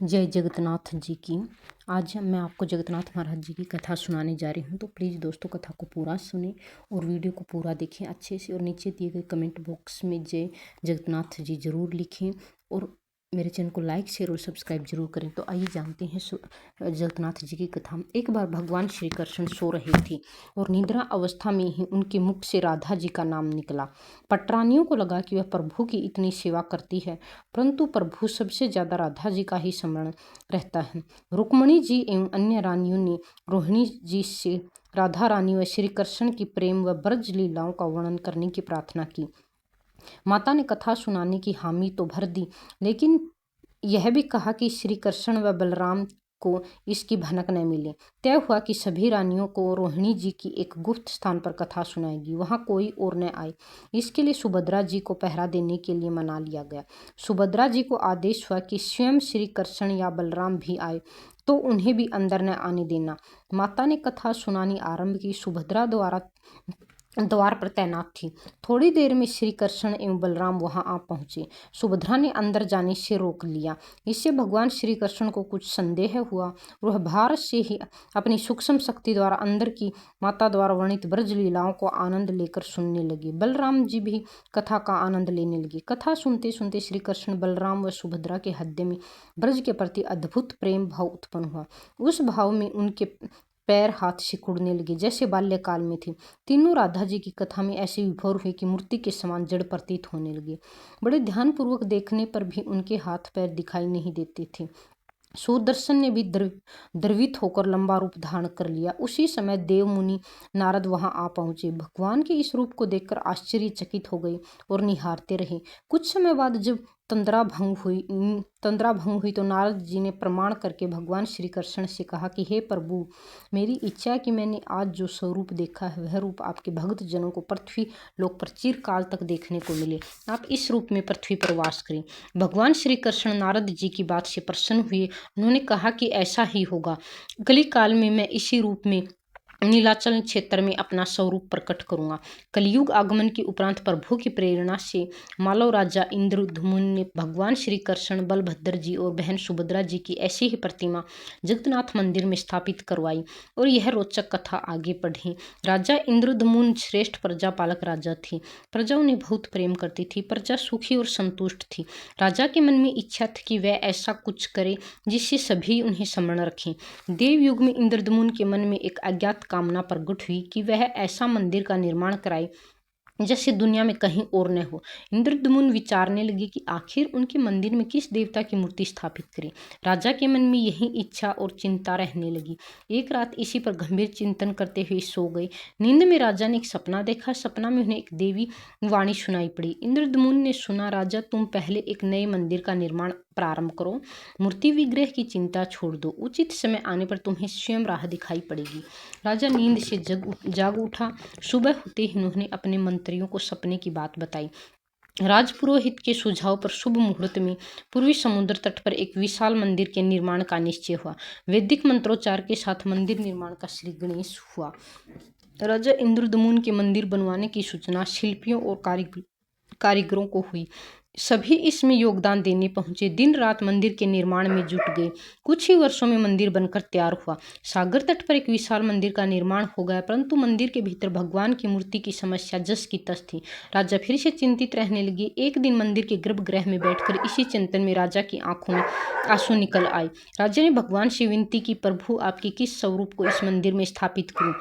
जय जगन्नाथ जी की। आज मैं आपको जगन्नाथ महाराज जी की कथा सुनाने जा रही हूँ, तो प्लीज़ दोस्तों कथा को पूरा सुने और वीडियो को पूरा देखें अच्छे से, और नीचे दिए गए कमेंट बॉक्स में जय जगन्नाथ जी ज़रूर लिखें और मेरे चैनल को लाइक शेयर और सब्सक्राइब जरूर करें। तो आइए जानते हैं जगन्नाथ जी की कथा। एक बार भगवान श्री कृष्ण सो रहे थे और निद्रा अवस्था में ही उनके मुख से राधा जी का नाम निकला। पटरानियों को लगा कि वह प्रभु की इतनी सेवा करती है, परंतु प्रभु सबसे ज्यादा राधा जी का ही स्मरण रहता है। रुक्मणी जी एवं अन्य रानियों ने रोहिणी जी से राधा रानी व श्री कृष्ण की प्रेम व ब्रज लीलाओं का वर्णन करने की प्रार्थना की। माता ने कथा सुनाने की हामी तो भर दी, लेकिन यह भी कहा कि श्री कृष्ण व बलराम को इसकी भनक न मिले। तय हुआ कि सभी रानियों को रोहिणी जी की एक गुप्त स्थान पर कथा सुनाएगी, वहां कोई और न आए। इसके लिए सुभद्रा जी को पहरा देने के लिए मना लिया गया। सुभद्रा जी को आदेश हुआ कि स्वयं श्री कृष्ण या बलराम भी आए तो उन्हें भी अंदर न आने देना। माता ने कथा सुनानी आरंभ की। सुभद्रा द्वार पर तैनात थी। थोड़ी देर में श्री कृष्ण एवं बलराम वहां आ पहुंचे। सुभद्रा ने अंदर जाने से रोक लिया। इससे भगवान श्री कृष्ण को कुछ संदेह हुआ। वह भार से ही अपनी सूक्ष्म शक्ति द्वारा अंदर की माता द्वारा वर्णित ब्रज लीलाओं को आनंद लेकर सुनने लगे। बलराम जी भी कथा का आनंद लेने लगे। कथा सुनते सुनते श्री कृष्ण बलराम व सुभद्रा के हृदय में ब्रज के प्रति अद्भुत प्रेम भाव उत्पन्न हुआ। उस भाव में उनके पैर हाथ सिकुड़ने लगे जैसे बाल्यकाल में थे। तीनों राधा जी की कथा में ऐसे विभोर हुए कि मूर्ति के समान जड़ प्रतीत होने लगे। बड़े ध्यानपूर्वक देखने पर भी उनके हाथ पैर दिखाई नहीं देते थे। सुदर्शन ने भी द्रवित होकर लंबा रूप धारण कर लिया। उसी समय देव मुनि नारद वहां आ पहुंचे। भगवान के इस रूप को देखकर आश्चर्यचकित हो गए और निहारते रहे। कुछ समय बाद जब तंद्रा भंग हुई तो नारद जी ने प्रमाण करके भगवान श्री कृष्ण से कहा कि हे प्रभु, मेरी इच्छा है कि मैंने आज जो स्वरूप देखा है वह रूप आपके भक्त जनों को पृथ्वी लोक पर चिरकाल तक देखने को मिले। आप इस रूप में पृथ्वी पर वास करें। भगवान श्री कृष्ण नारद जी की बात से प्रसन्न हुए। उन्होंने कहा कि ऐसा ही होगा। कली काल में मैं इसी रूप में नीलाचल क्षेत्र में अपना स्वरूप प्रकट करूंगा। कलयुग आगमन के उपरांत प्रभु की प्रेरणा से मालव राजा इंद्रद्युम्न ने भगवान श्री कृष्ण, बलभद्र जी और बहन सुभद्रा जी की ऐसी ही प्रतिमा जगन्नाथ मंदिर में स्थापित करवाई। और यह रोचक कथा आगे बढ़ी। राजा इंद्रद्युम्न श्रेष्ठ प्रजा पालक राजा थे। प्रजा उन्हें बहुत प्रेम करती थी। प्रजा सुखी और संतुष्ट थी। राजा के मन में इच्छा थी कि वह ऐसा कुछ करे जिससे सभी उन्हें स्मरण रखें। देव युग में इंद्रद्युम्न के मन में एक अज्ञात कामना प्रकट हुई कि वह ऐसा मंदिर का निर्माण कराए जैसे दुनिया में कहीं और न हो। इंद्रद्युम्न विचारने लगे कि आखिर उनके मंदिर में किस देवता की मूर्ति स्थापित करें। राजा के मन में यही इच्छा और चिंता रहने लगी। एक रात इसी पर गंभीर चिंतन करते हुए सो गए। नींद में राजा ने एक सपना देखा। सपना में उन्हें एक देवी वाणी सुनाई पड़ी। इंद्रद्युम्न ने सुना, राजा तुम पहले एक नए मंदिर का निर्माण प्रारंभ करो। मूर्ति विग्रह की चिंता छोड़ दो। उचित समय आने पर तुम्हें स्वयं राह दिखाई पड़ेगी। राजा नींद से जाग उठा। सुबह होते ही उन्होंने अपने मंत्रियों को सपने की बात बताई। राजपुरोहित के सुझाव पर शुभ मुहूर्त में पूर्वी समुद्र तट पर एक विशाल मंदिर के निर्माण का निश्चय हुआ। वैदिक मंत्रोच्चार के साथ मंदिर निर्माण का श्री गणेश हुआ। राजा इंद्रद्युम्न के मंदिर बनवाने की सूचना शिल्पियों और कारीगरों को हुई। सभी इसमें योगदान देने पहुंचे। दिन रात मंदिर के निर्माण में जुट गए। कुछ ही वर्षों में मंदिर बनकर तैयार हुआ। सागर तट पर एक विशाल मंदिर का निर्माण हो गया, परंतु मंदिर के भीतर भगवान की मूर्ति की समस्या जस की तस थी। राजा फिर से चिंतित रहने लगे। एक दिन मंदिर के गर्भगृह में बैठकर इसी चिंतन में राजा की आंखों में आंसू निकल आए। राजा ने भगवान से विनती की, प्रभु आपके किस स्वरूप को इस मंदिर में स्थापित करूं,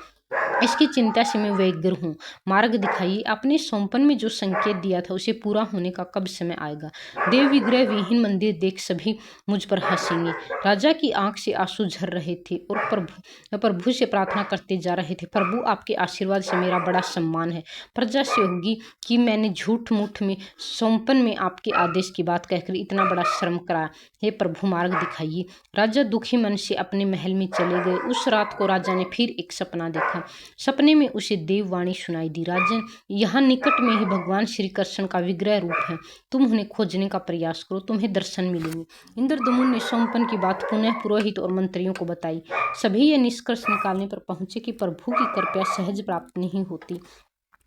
इसकी चिंता से मैं व्यग्र हूँ। मार्ग दिखाइए। आपने स्वप्न में जो संकेत दिया था उसे पूरा होने का कब समय आएगा। देव विग्रह विहीन मंदिर देख सभी मुझ पर हंसेंगे। राजा की आंख से आंसू झर रहे थे और प्रभु से प्रार्थना करते जा रहे थे, प्रभु आपके आशीर्वाद से मेरा बड़ा सम्मान है। प्रजा से होगी कि मैंने झूठ मूठ में स्वप्न में आपके आदेश की बात कहकर इतना बड़ा श्रम कराया। हे प्रभु, मार्ग दिखाइए। राजा दुखी मन से अपने महल में चले गए। उस रात को राजा ने फिर एक सपना देखा। सपने में उसे देववाणी सुनाई दी, राजन, यहाँ निकट में ही भगवान श्री कृष्ण का विग्रह रूप है। तुम उन्हें खोजने का प्रयास करो, तुम्हें दर्शन मिलेंगे। इंद्रद्युम्न ने स्वप्न की बात पुनः पुरोहित और मंत्रियों को बताई। सभी ये निष्कर्ष निकालने पर पहुंचे कि प्रभु की कृपा सहज प्राप्त नहीं होती।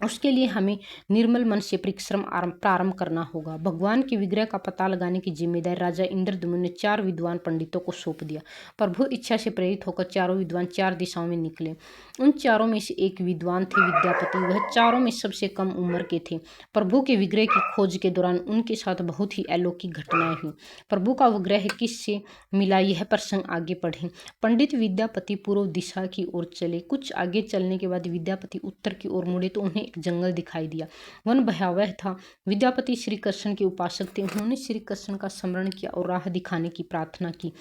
उसके लिए हमें निर्मल मन से परिश्रम प्रारंभ करना होगा। भगवान के विग्रह का पता लगाने की जिम्मेदारी राजा इंद्रद्युम्न ने 4 विद्वान पंडितों को सौंप दिया। प्रभु इच्छा से प्रेरित होकर चारों विद्वान 4 दिशाओं में निकले। उन चारों में से एक विद्वान थे विद्यापति। वह चारों में सबसे कम उम्र के थे। प्रभु के विग्रह की खोज के दौरान उनके साथ बहुत ही अलौकिक घटनाएं हुई। प्रभु का विग्रह किससे मिला, यह प्रसंग आगे पढ़ें। पंडित विद्यापति पूर्व दिशा की ओर चले। कुछ आगे चलने के बाद विद्यापति उत्तर की ओर मुड़े तो उन्हें एक जंगल दिखाई दिया। वन भयावह था। विद्यापति श्री कृष्ण के उपासक थे। उन्होंने श्री कृष्ण का स्मरण किया और राह दिखाने की प्रार्थना की।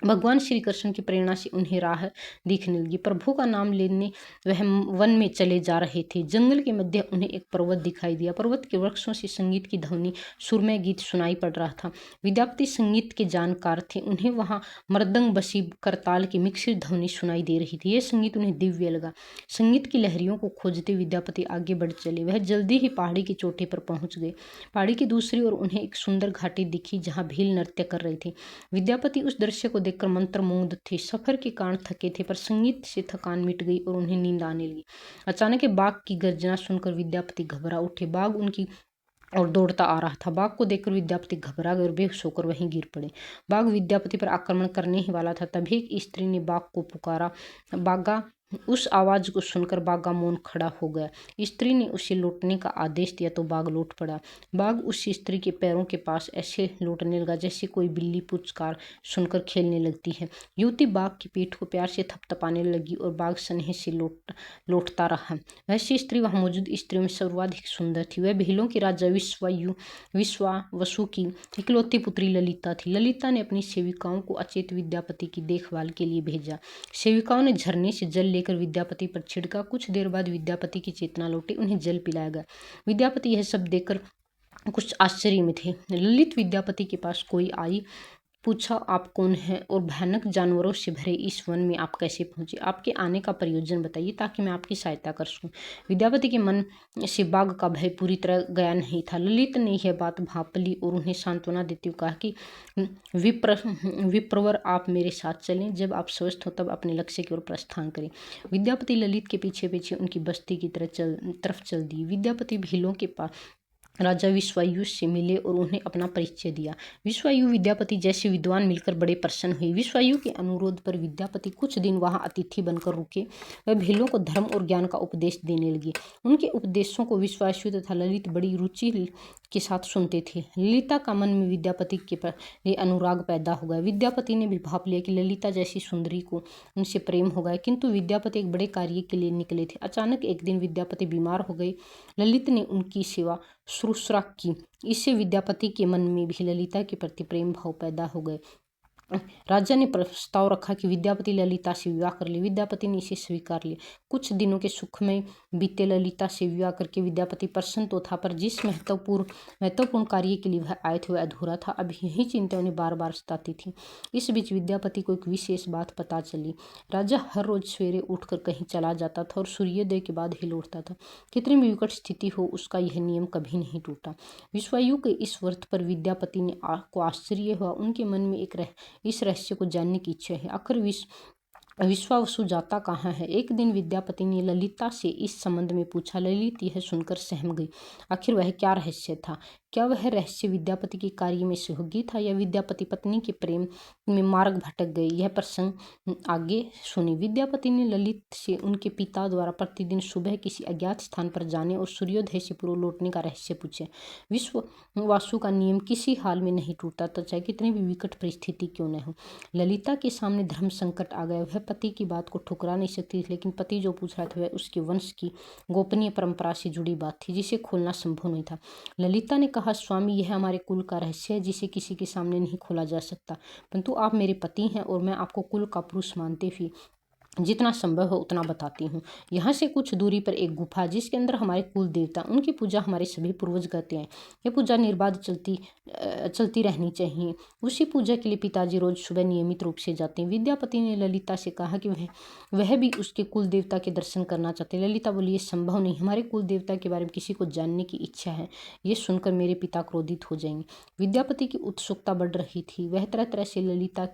भगवान श्री कृष्ण की प्रेरणा से उन्हें राह दिखने लगी। प्रभु का नाम लेने वह वन में चले जा रहे थे। जंगल के मध्य उन्हें एक पर्वत दिखाई दिया। पर्वत के वृक्षों से संगीत की ध्वनि, सुरमय गीत सुनाई पड़ रहा था। विद्यापति संगीत के जानकार थे। उन्हें वहां मृदंग, बंसी, करताल की मिश्रित ध्वनि सुनाई दे रही थी। यह संगीत उन्हें दिव्य लगा। संगीत की लहरियों को खोजते विद्यापति आगे बढ़ चले। वह जल्दी ही पहाड़ी की चोटी पर पहुंच गए। पहाड़ी की दूसरी ओर उन्हें एक सुंदर घाटी दिखी जहां भील नृत्य कर रहे थे। विद्यापति उस दृश्य को देखकर मंत्रमुग्ध थे। सफर के कारण थके थे, पर संगीत से थकान मिट गई और उन्हें नींद आने लगी। अचानक बाघ की गर्जना सुनकर विद्यापति घबरा उठे। बाघ उनकी और दौड़ता आ रहा था। बाघ को देखकर विद्यापति घबरा गए और बेहोश होकर वहीं गिर पड़े। बाघ विद्यापति पर आक्रमण करने ही वाला था। तभी एक स्त्री ने बाघ को पुकारा। बाघा उस आवाज को सुनकर बाघा मौन खड़ा हो गया। स्त्री ने उसे लौटने का आदेश दिया तो बाघ लौट पड़ा। बाघ उस स्त्री के पैरों के पास ऐसे लौटने लगा जैसे कोई बिल्ली पुचकार सुनकर खेलने लगती है। युवती बाघ की पीठ को प्यार से थपथपाने लगी और बाघ स्नेह से लौटता रहा। वैसी स्त्री वहां मौजूद स्त्रियों में सर्वाधिक सुंदर थी। वह भीलों की राजा विश्वावसु की इकलौती पुत्री ललिता थी। ललिता ने अपनी सेविकाओं को अचेत विद्यापति की देखभाल के लिए भेजा। सेविकाओं ने झरने से जल लेकर विद्यापति पर छिड़का। कुछ देर बाद विद्यापति की चेतना लौटी। उन्हें जल पिलाया गया। विद्यापति यह सब देखकर कुछ आश्चर्य में थे। ललित विद्यापति के पास कोई आई, पूछा, आप कौन हैं और भयानक जानवरों से भरे इस वन में आप कैसे पहुंचे? आपके आने का प्रयोजन बताइए ताकि मैं आपकी सहायता कर सकूं। विद्यापति के मन से बाघ का भय पूरी तरह गया नहीं था। ललित ने यह बात भांप ली और उन्हें सांत्वना देते हुए कहा कि विप्रवर, आप मेरे साथ चलें। जब आप स्वस्थ हो तब अपने लक्ष्य की ओर प्रस्थान करें। विद्यापति ललित के पीछे पीछे उनकी बस्ती की तरफ चल दिए। विद्यापति भीलों के पास राजा विश्वायु से मिले और उन्हें अपना परिचय दिया। विश्वायु विद्यापति जैसे विद्वान मिलकर बड़े प्रसन्न हुए। विश्वायु के अनुरोध पर विद्यापति कुछ दिन वहां अतिथि बनकर रुके। वह भीलों को धर्म और ज्ञान का उपदेश देने लगे। उनके उपदेशों को विश्वायु तथा ललित बड़ी रुचि के साथ सुनते थे। ललिता का मन में विद्यापति के प्रति अनुराग पैदा हो गया। विद्यापति ने भी भाप लिया कि ललिता जैसी सुंदरी को उनसे प्रेम हो गया, किंतु विद्यापति एक बड़े कार्य के लिए निकले थे। अचानक एक दिन विद्यापति बीमार हो गए। ललित ने उनकी सेवा शुश्रूषा की। इससे विद्यापति के मन में भी ललिता के प्रति प्रेम भाव पैदा हो गए। राजा ने प्रस्ताव रखा कि विद्यापति ललिता से विवाह कर ले। विद्यापति ने इसे स्वीकार लिया। कुछ दिनों के सुखमय बीते। ललिता से विवाह करके विद्यापति प्रसन्न तो था, पर जिस महत्वपूर्ण कार्य के लिए वह आए थे वह अधूरा था। अब यही चिंता उन्हें बार बार सताती थी। इस बीच विद्यापति को एक विशेष बात पता चली। राजा हर रोज सवेरे उठकर कहीं चला जाता था और सूर्योदय के बाद ही लौटता था। कितनी भी विकट स्थिति हो, उसका यह नियम कभी नहीं टूटा। विश्वायु के इस व्रत पर विद्यापति को आश्चर्य हुआ। उनके मन में इस रहस्य को जानने की इच्छा है। आखिर विश्वावसु जाता कहाँ है? एक दिन विद्यापति ने ललिता से इस संबंध में पूछा। ललित यह सुनकर सहम गई। आखिर वह क्या रहस्य था? क्या वह रहस्य विद्यापति के कार्य में सहयोगी था या विद्यापति पत्नी के प्रेम में मार्ग भटक गए? यह प्रसंग आगे सुनी। विद्यापति ने ललित से उनके पिता द्वारा प्रतिदिन सुबह किसी अज्ञात स्थान पर जाने और सूर्योदय से पूर्व लौटने का रहस्य पूछे। विश्वावसु का नियम किसी हाल में नहीं टूटता, तो चाहे कितनी भी विकट परिस्थिति क्यों न हो। ललिता के सामने धर्म संकट आ गया। वह पति की बात को ठुकरा नहीं सकती थी, लेकिन पति जो पूछ रहा था वह उसके वंश की गोपनीय परंपरा से जुड़ी बात थी जिसे खोलना संभव नहीं था। ललिता ने कहा, स्वामी, यह हमारे कुल का रहस्य है जिसे किसी के सामने नहीं खोला जा सकता, परंतु आप मेरे पति हैं और मैं आपको कुल का पुरुष मानते हुए जितना संभव हो उतना बताती हूँ। यहाँ से कुछ दूरी पर एक गुफा जिसके अंदर हमारे कुल देवता, उनकी पूजा हमारे सभी पूर्वज करते हैं। यह पूजा निर्बाध चलती रहनी चाहिए। उसी पूजा के लिए पिताजी रोज सुबह नियमित रूप से जाते हैं। विद्यापति ने ललिता से कहा कि वह भी उसके कुल देवता के दर्शन करना चाहते। ललिता बोली, ये संभव नहीं, हमारे कुल देवता के बारे में किसी को जानने की इच्छा है। ये सुनकर मेरे पिता क्रोधित हो जाएंगे। विद्यापति की उत्सुकता बढ़ रही थी। वह तरह तरह से ललिता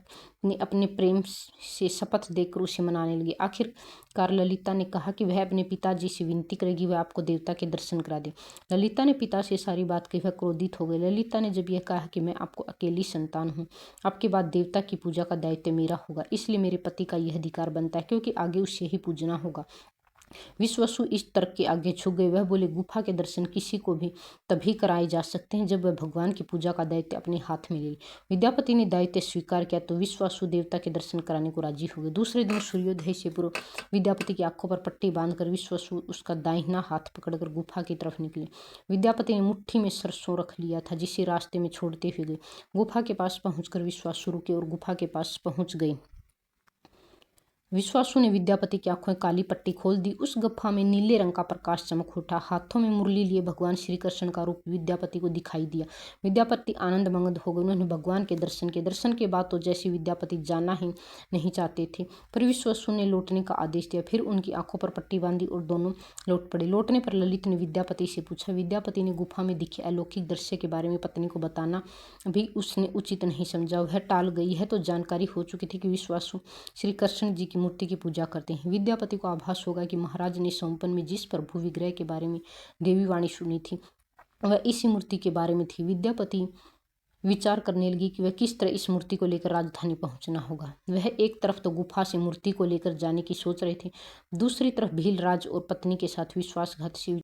ने अपने प्रेम से शपथ देकर उसे मनाने कराने लगी। आखिरकार ललिता ने कहा कि वह अपने पिताजी से विनती करेगी वह आपको देवता के दर्शन करा दे। ललिता ने पिता से सारी बात कही, वह क्रोधित हो गए। ललिता ने जब यह कहा कि मैं आपको अकेली संतान हूँ, आपके बाद देवता की पूजा का दायित्व मेरा होगा, इसलिए मेरे पति का यह अधिकार बनता है क्योंकि आगे उसे ही पूजना होगा। विश्वासु इस तर्क के आगे झुक गए। वह बोले, गुफा के दर्शन किसी को भी तभी कराए जा सकते हैं जब वह भगवान की पूजा का दायित्व अपने हाथ में ले। विद्यापति ने दायित्व स्वीकार किया तो विश्वासु देवता के दर्शन कराने को राजी हो गए। दूसरे दिन सूर्योदय से पूर्व विद्यापति की आंखों पर पट्टी बांधकर विश्वासु उसका दाहिना हाथ पकड़कर गुफा की तरफ निकले। विद्यापति ने मुट्ठी में सरसों रख लिया था जिसे रास्ते में छोड़ते हुए गए। गुफा के पास पहुंचकर विश्वासु रुके और गुफा के पास पहुंच गए। विश्वासु ने विद्यापति की आंखों में काली पट्टी खोल दी। उस गुफा में नीले रंग का प्रकाश चमक उठा। हाथों में मुरली लिए भगवान श्री कृष्ण का रूप विद्यापति को दिखाई दिया। विद्यापति आनंद मगन हो गए। उन्होंने भगवान के दर्शन किए। दर्शन के बाद तो जैसे विद्यापति जाना ही नहीं चाहते थे, पर विश्वासु ने लौटने का आदेश दिया। फिर उनकी आंखों पर पट्टी बांधी और दोनों लौट पड़े। लौटने पर ललित ने विद्यापति से पूछा। विद्यापति ने गुफा में दिखे अलौकिक दृश्य के बारे में पत्नी को बताना भी उसने उचित नहीं समझा। वह टाल गई है तो जानकारी हो चुकी थी कि विश्वासु श्री कृष्ण जी की मूर्ति की पूजा करते हैं। विद्यापति को आभास होगा कि महाराज ने सोमपन में जिस प्रभु विग्रह के बारे में देवी वाणी सुनी थी वह इसी मूर्ति के बारे में थी। विद्यापति विचार करने लगी कि वह किस तरह इस मूर्ति को लेकर राजधानी पहुंचना होगा। वह एक तरफ तो गुफा से मूर्ति को लेकर जाने की सोच रहे थे, दूसरी तरफ भील राज और पत्नी के साथ विश्वासघात से